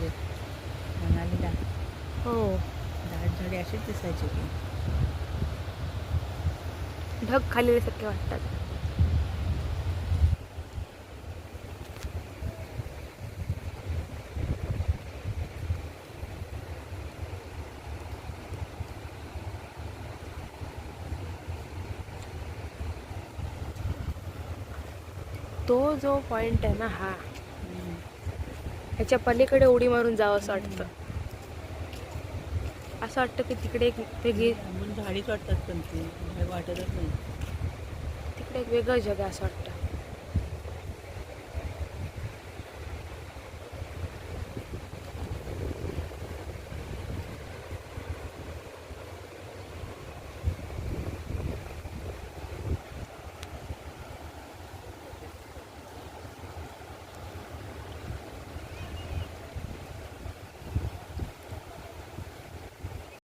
म्हणजे मनालीला हो, दाट झाडे असेच दिसायचे की. ढग खाल्लेल्यासारखे वाटतात. तो जो पॉइंट आहे ना हा, ह्याच्या पलीकडे उडी मारून जावं असं वाटतं. असं वाटतं की तिकडे एक वेगळी, लांबून झाडीच वाटतात पण ती झाड वाटतच नाही. तिकडे एक वेगळं जग आहे असं वाटतं.